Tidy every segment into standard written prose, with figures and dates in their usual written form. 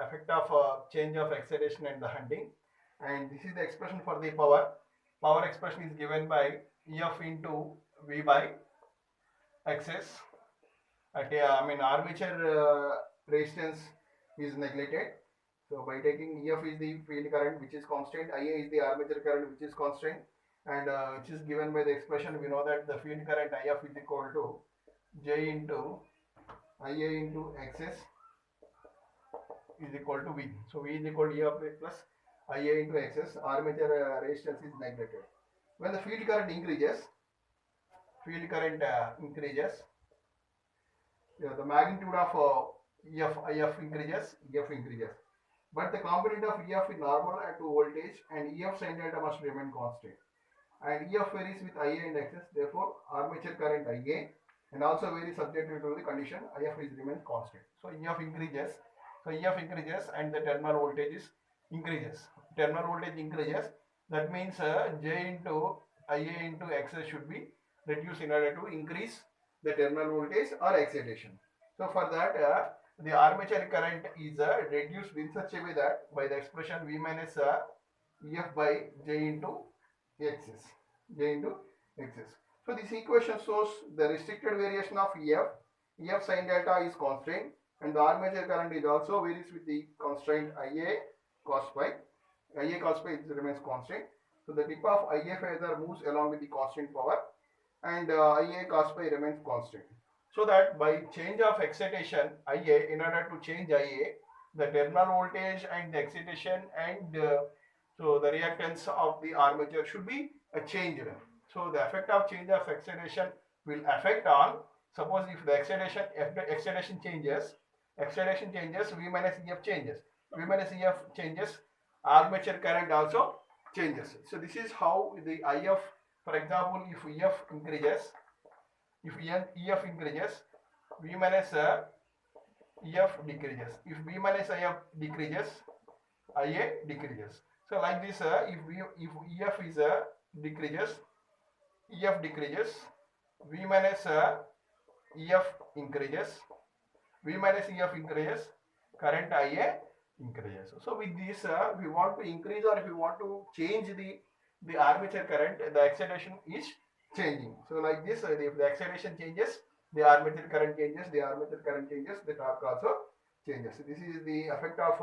effect of change of excitation and the hunting. And this is the expression for the power. Power expression is given by Ef into V by Xs. Armature resistance is neglected. So by taking Ef is the field current which is constant, Ia is the armature current which is constant, and which is given by the expression. We know that the field current If is equal to J into Ia into Xs is equal to V. So V is equal to Ef plus Ia into Xs. Armature resistance is neglected. When the field current increases, the magnitude of Ef increases, Ef increases. But the component of Ef is normal at 2 voltage and Ef sin delta must remain constant. And Ef varies with Ia and Xs, therefore armature current Ia and also varies subjective to the condition If is remains constant. So Ef increases. And the terminal voltage increases. Terminal voltage increases. That means J into Ia into Xs should be reduced in order to increase the terminal voltage or excitation. So for that the armature current is reduced in such a way that by the expression V minus Ef by J into Xs. So this equation shows the restricted variation of Ef sin delta is constant, and the armature current is also varies with the constraint Ia cos phi. Ia cos phi remains constant. So the tip of Ia phasor moves along with the constant power, and Ia cos phi remains constant. So that by change of excitation Ia, in order to change Ia, the terminal voltage and the excitation and so the reactance of the armature should be changed. So the effect of change of excitation will affect on, suppose if the excitation changes, V minus Ef changes, armature current also changes. So this is how the If, for example, if Ef increases, V minus Ef decreases. If V minus Ef decreases, Ia decreases. So like this, if Ef is decreases, Ef decreases, V minus Ef increases, current Ia increases. So with this, if we want to increase or if we want to change the armature current, the excitation is changing. So like this, if the excitation changes, the armature current changes, the torque also changes. So this is the effect of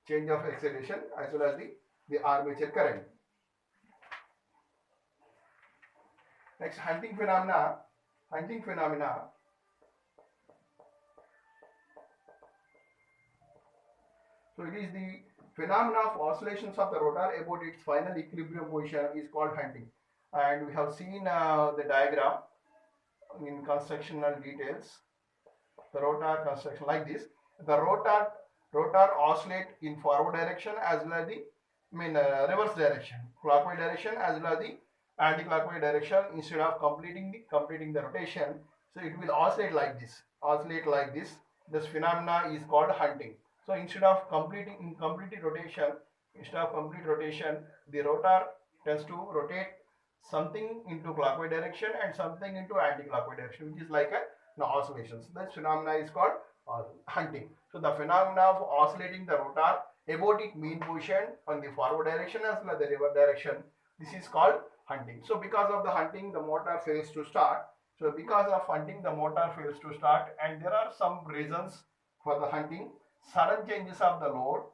change of excitation as well as the armature current. Next, hunting phenomena. So it is the phenomena of oscillations of the rotor about its final equilibrium position is called hunting. And we have seen the diagram in constructional details. The rotor construction like this. The rotor oscillate in forward direction as well as the reverse direction, clockwise direction as well as the anti-clockwise direction. Instead of completing the rotation, so it will oscillate like this. This phenomena is called hunting. So instead of complete rotation, the rotor tends to rotate something into clockwise direction and something into anti-clockwise direction, which is like an oscillation. So this phenomena is called hunting. So the phenomena of oscillating the rotor about its mean position on the forward direction as well as the reverse direction, this is called hunting. So because of the hunting, the motor fails to start. And there are some reasons for the hunting. Sudden changes of the load,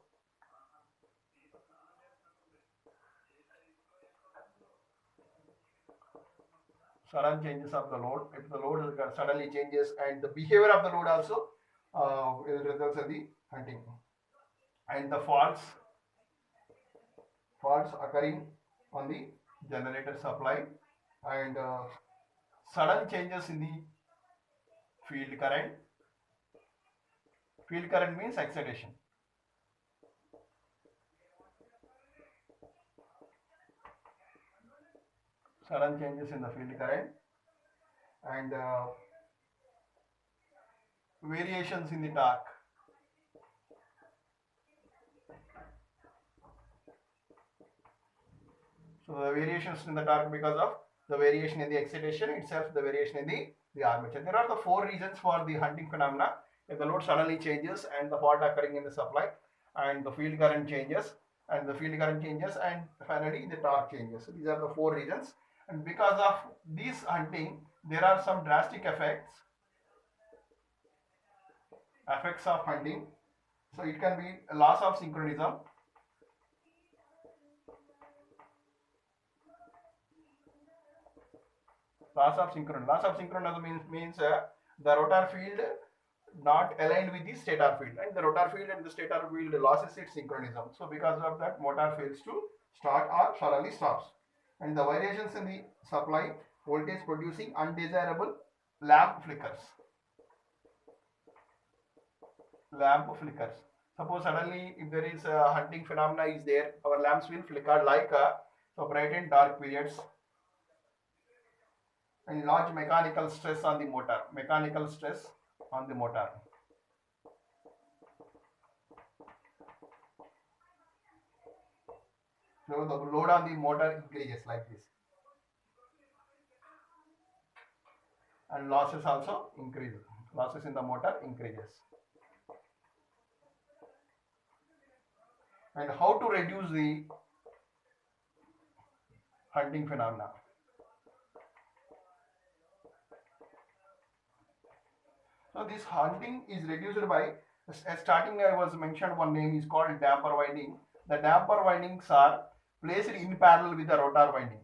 if the load suddenly changes, and the behavior of the load also results in the hunting. And the faults occurring on the generator supply, and sudden changes in the field current. Field current means excitation. Sudden changes in the field current and variations in the torque. So the variations in the torque because of the variation in the excitation itself, the variation in the armature. There are the 4 reasons for the hunting phenomena. If the load suddenly changes and the fault occurring in the supply, and the field current changes, and finally the torque changes. So these are the four reasons, and because of this hunting there are some drastic effects of hunting. So it can be loss of synchronism, loss of synchronism means the rotor field not aligned with the stator field, and the rotor field and the stator field loses its synchronism. So because of that, motor fails to start or suddenly stops. And the variations in the supply voltage producing undesirable lamp flickers. Suppose suddenly if there is a hunting phenomena is there, our lamps will flicker like so bright and dark periods. And large mechanical stress on the motor. So the load on the motor increases like this, and losses also increase. Losses in the motor increases. And how to reduce the hunting phenomena? So this hunting is reduced by, starting I was mentioned one name is called damper winding. The damper windings are placed in parallel with the rotor winding.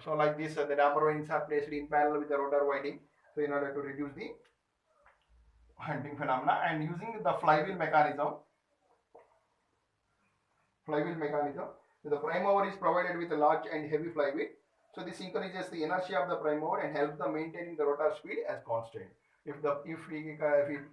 So like this, the damper windings are placed in parallel with the rotor winding. So in order to reduce the hunting phenomena, and using the flywheel mechanism, the prime mover is provided with a large and heavy flywheel. So this increases the inertia of the prime mover and helps the maintaining the rotor speed as constant. If we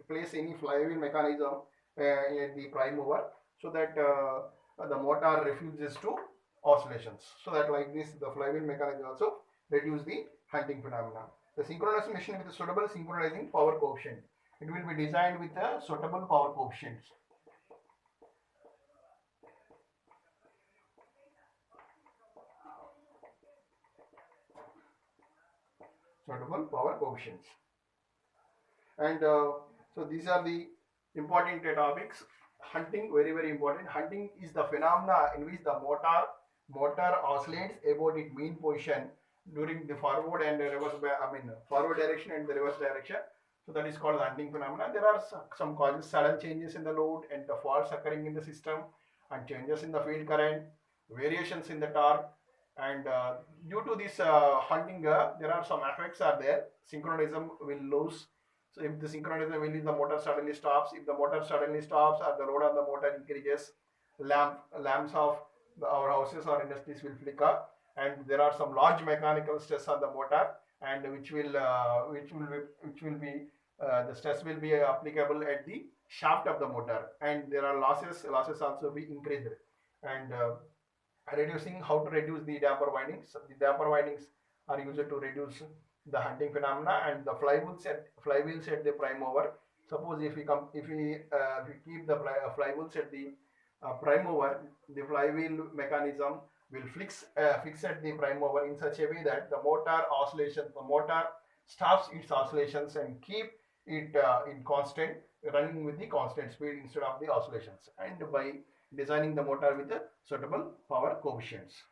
place any flywheel mechanism in the prime mover, so that the motor refuses to oscillations. So that like this, the flywheel mechanism also reduce the hunting phenomena. The synchronous machine with a suitable synchronizing power coefficient. It will be designed with a suitable power coefficients. And so these are the important topics. Hunting, very very important. Hunting is the phenomena in which the motor oscillates about its mean position during the forward and reverse, forward direction and the reverse direction. So that is called the hunting phenomena. There are some causes: sudden changes in the load and the faults occurring in the system, and changes in the field current, variations in the torque. And due to this hunting, there are some effects are there. Synchronism will lose. So if the synchronism will lose, the motor suddenly stops. If the motor suddenly stops, or the load on the motor increases, lamps of our houses or industries will flicker, and there are some large mechanical stress on the motor, and which will be the stress will be applicable at the shaft of the motor, and there are losses also be increased. And how to reduce the damper windings. The damper windings are used to reduce the hunting phenomena, and the flywheels at the prime mover. Suppose if we keep the flywheels at the prime mover, the flywheel mechanism will fix at the prime mover in such a way that the motor stops its oscillations and keep it in constant, running with the constant speed instead of the oscillations, and by designing the motor with the suitable power coefficients.